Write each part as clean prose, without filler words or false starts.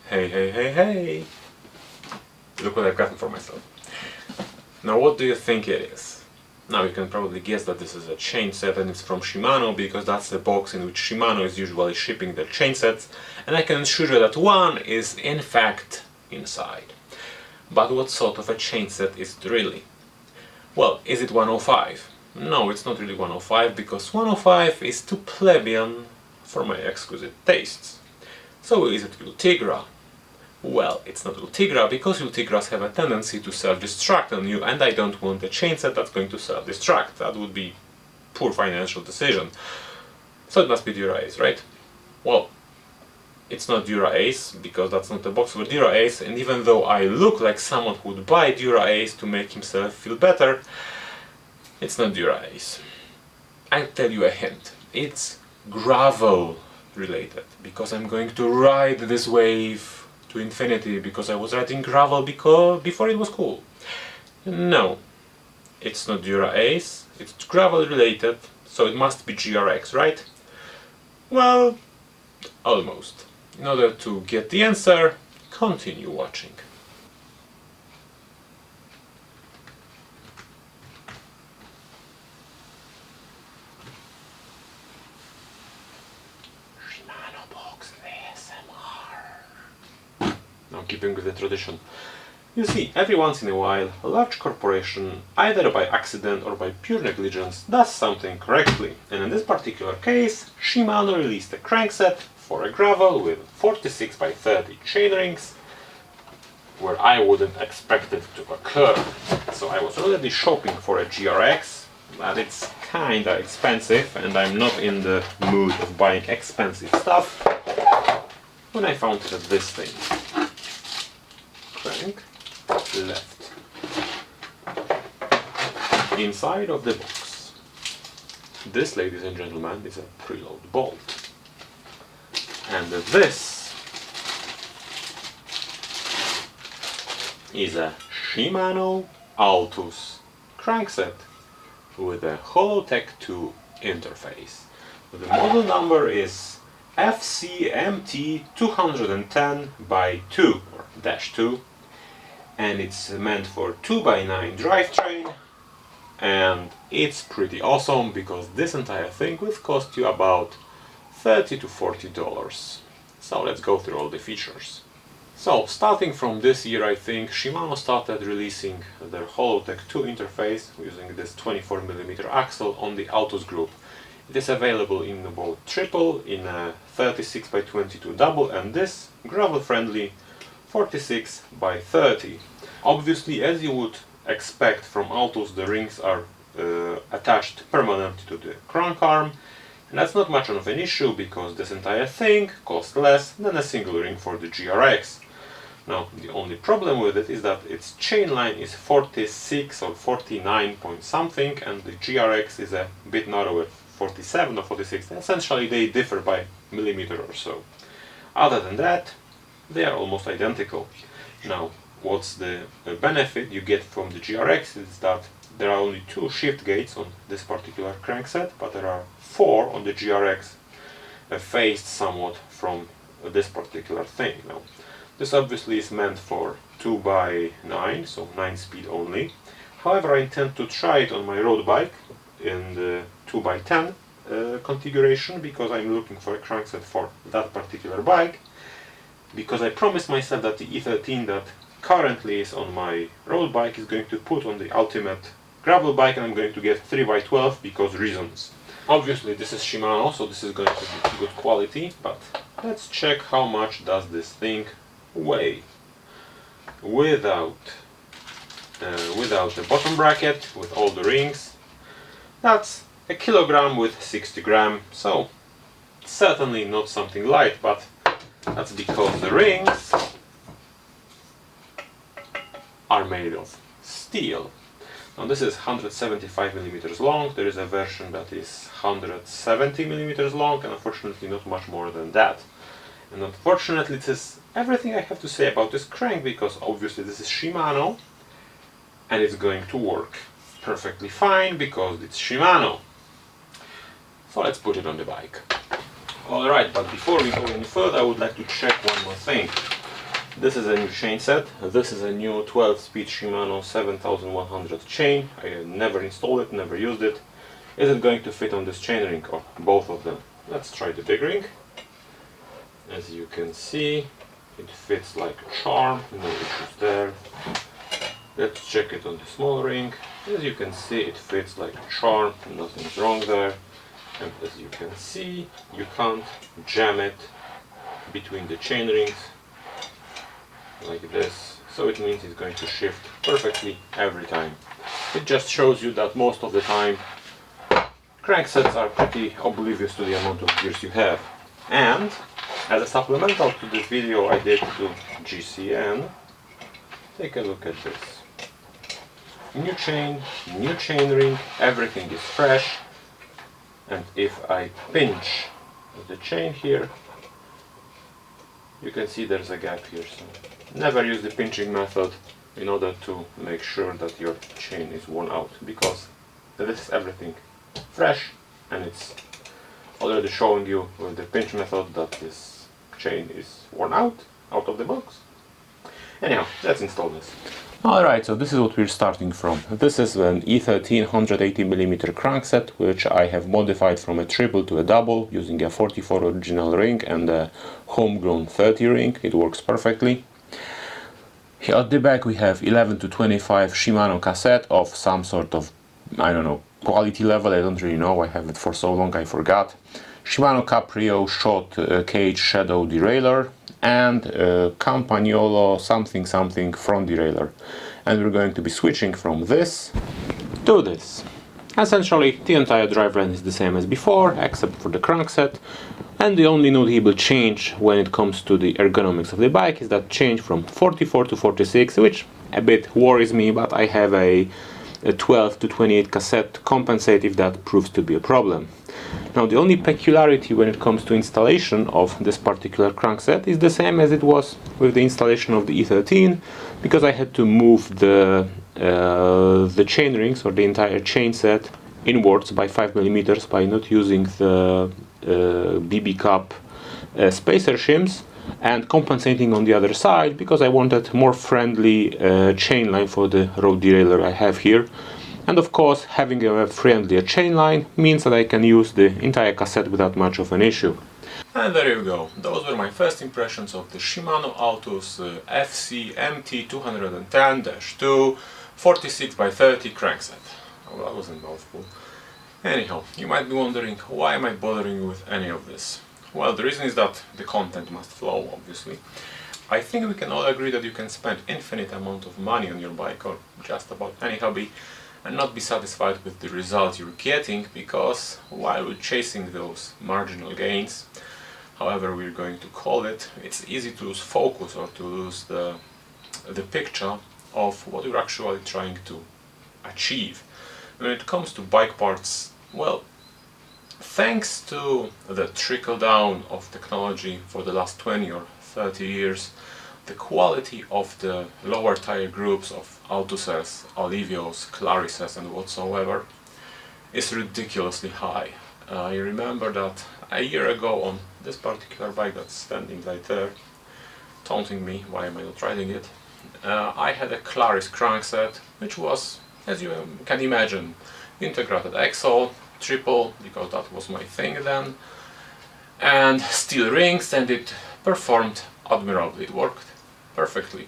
Hey, hey, hey, hey! Look what I've gotten for myself. Now what do you think it is? Now you can probably guess that this is a chain set and it's from Shimano, because that's the box in which Shimano is usually shipping their chain sets, and I can assure you that one is in fact inside. But what sort of a chain set is it really? Well, is it 105? No, it's not really 105, because 105 is too plebeian for my exquisite tastes. So is it Ultegra? Well, it's not Ultegra, because Ultegras have a tendency to self-destruct on you, and I don't want a chain set that's going to self-destruct. That would be poor financial decision. So it must be Dura Ace, right? Well, it's not Dura Ace, because that's not the box for Dura Ace, and even though I look like someone who would buy Dura Ace to make himself feel better, it's not Dura Ace. I'll tell you a hint. It's gravel related, because I'm going to ride this wave to infinity, because I was riding gravel before it was cool. No, it's not Dura Ace, it's gravel related, so it must be GRX, right? Well, almost. In order to get the answer, continue watching. Shimano box ASMR. Now keeping with the tradition. You see, every once in a while, a large corporation, either by accident or by pure negligence, does something correctly. And in this particular case, Shimano released a crankset for a gravel with 46x30 chainrings, where I wouldn't expect it to occur. So I was already shopping for a GRX, but it's kinda expensive, and I'm not in the mood of buying expensive stuff, when I found that this thing. Crank left. Inside of the box, this, ladies and gentlemen, is a preload bolt. And this is a Shimano Altus crankset with a MT210-2 interface. The model number is MT210-2 or -2, and it's meant for 2x9 drivetrain, and it's pretty awesome, because this entire thing will cost you about $30 to $40. So let's go through all the features. So starting from this year, I think, Shimano started releasing their MT2 interface using this 24mm axle on the Altus group. It is available in both triple, in a 36x22 double, and this gravel friendly 46x30. Obviously, as you would expect from Altus, the rings are attached permanently to the crank arm, and that's not much of an issue, because this entire thing costs less than a single ring for the GRX. Now, the only problem with it is that its chain line is 46 or 49 point something, and the GRX is a bit narrower, 47 or 46. Essentially, they differ by millimeter or so. Other than that, they are almost identical. Now, what's the benefit you get from the GRX is that there are only 2 shift gates on this particular crankset, but there are 4 on the GRX, phased somewhat from this particular thing. Now, this obviously is meant for 2x9, so 9 speed only. However, I intend to try it on my road bike in the 2x10 configuration, because I'm looking for a crankset for that particular bike, because I promised myself that the E13 that currently is on my road bike is going to put on the ultimate gravel bike, and I'm going to get 3x12 because reasons. Obviously this is Shimano, so this is going to be good quality, but let's check how much does this thing weigh without the bottom bracket, with all the rings. That's a kilogram with 60 grams, so certainly not something light, but that's because the rings are made of steel. Now this is 175mm long, there is a version that is 170mm long, and unfortunately not much more than that. And unfortunately this is everything I have to say about this crank, because obviously this is Shimano, and it's going to work perfectly fine because it's Shimano. So let's put it on the bike. Alright, but before we go any further, I would like to check one more thing. This is a new chain set. This is a new 12-speed Shimano 7100 chain. I never installed it, never used it. Is it going to fit on this chainring or both of them? Let's try the big ring. As you can see, it fits like a charm, no issues there. Let's check it on the small ring. As you can see, it fits like a charm, nothing's wrong there. And as you can see, you can't jam it between the chain rings like this, so it means it's going to shift perfectly every time. It just shows you that most of the time cranksets are pretty oblivious to the amount of gears you have. And as a supplemental to this video I did to GCN, take a look at this. New chain ring, everything is fresh, and if I pinch the chain here, you can see there's a gap here, so never use the pinching method in order to make sure that your chain is worn out, because this is everything fresh and it's already showing you with the pinch method that this chain is worn out of the box. Anyhow, let's install this. Alright, so this is what we're starting from. This is an E13 180mm crankset, which I have modified from a triple to a double using a 44 original ring and a homegrown 30 ring. It works perfectly. Here at the back we have 11 to 25 Shimano cassette of some sort of, I don't know, quality level, I don't really know, I have it for so long I forgot. Shimano Caprio short cage shadow derailleur and Campagnolo something front derailleur. And we're going to be switching from this to this. Essentially the entire driveline is the same as before, except for the crankset, and the only notable change when it comes to the ergonomics of the bike is that change from 44 to 46, which a bit worries me, but I have a 12 to 28 cassette to compensate if that proves to be a problem. Now the only peculiarity when it comes to installation of this particular crankset is the same as it was with the installation of the E13, because I had to move the chain rings or the entire chain set inwards by 5mm by not using the BB Cup spacer shims, and compensating on the other side because I wanted more friendly chain line for the road derailleur I have here. And of course, having a friendlier chain line means that I can use the entire cassette without much of an issue. And there you go. Those were my first impressions of the Shimano Altus FC MT210-2 46x30 crankset. Oh, that was a mouthful. Anyhow, you might be wondering, why am I bothering you with any of this? Well, the reason is that the content must flow, obviously. I think we can all agree that you can spend infinite amount of money on your bike or just about any hobby and not be satisfied with the result you're getting, because while we're chasing those marginal gains, however we're going to call it, it's easy to lose focus or to lose the picture of what you're actually trying to achieve. When it comes to bike parts, well, thanks to the trickle down of technology for the last 20 or 30 years, the quality of the lower tire groups of Altuses, Alivios, Clarises and whatsoever is ridiculously high. I remember that a year ago on this particular bike that's standing right there, taunting me, why am I not riding it, I had a Claris crankset, which was, as you can imagine, integrated axle, triple, because that was my thing then, and steel rings, and it performed admirably. It worked perfectly.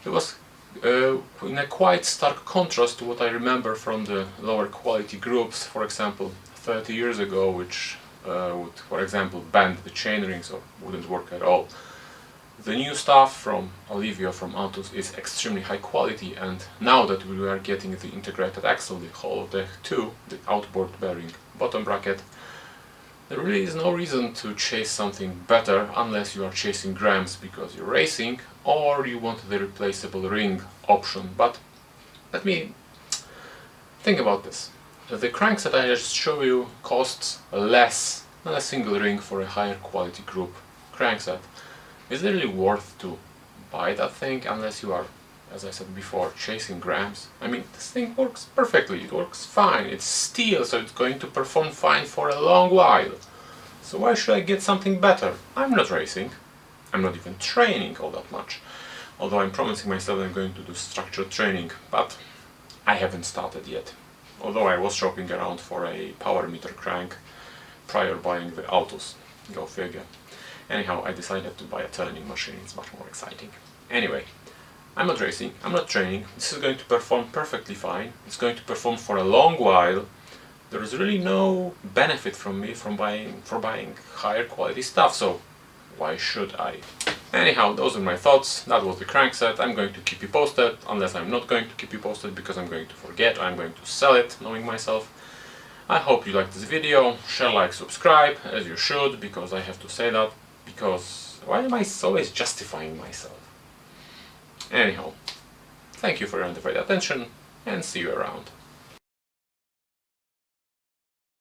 It was in a quite stark contrast to what I remember from the lower quality groups, for example 30 years ago, which would, for example, bend the chain rings or wouldn't work at all. The new stuff from Alivio, from Altus, is extremely high quality, and now that we are getting the integrated axle, the holodeck 2, the outboard bearing bottom bracket, there really is no reason to chase something better unless you are chasing grams because you're racing or you want the replaceable ring option. But let me think about this. The crankset I just showed you costs less than a single ring for a higher quality group crankset. Is it really worth to buy that thing unless you are, as I said before, chasing grams? I mean, this thing works perfectly, it works fine, it's steel, so it's going to perform fine for a long while. So why should I get something better? I'm not racing. I'm not even training all that much, although I'm promising myself I'm going to do structured training, but I haven't started yet. Although I was shopping around for a power meter crank prior buying the Altus, go figure. Anyhow, I decided to buy a turning machine, it's much more exciting. Anyway, I'm not racing, I'm not training, this is going to perform perfectly fine, it's going to perform for a long while. There is really no benefit from me for buying higher quality stuff, so why should I? Anyhow, those are my thoughts, that was the crankset. I'm going to keep you posted, unless I'm not going to keep you posted because I'm going to forget or I'm going to sell it, knowing myself. I hope you liked this video, share, like, subscribe, as you should, because I have to say that, because why am I always justifying myself? Anyhow, thank you for your undivided attention, and see you around.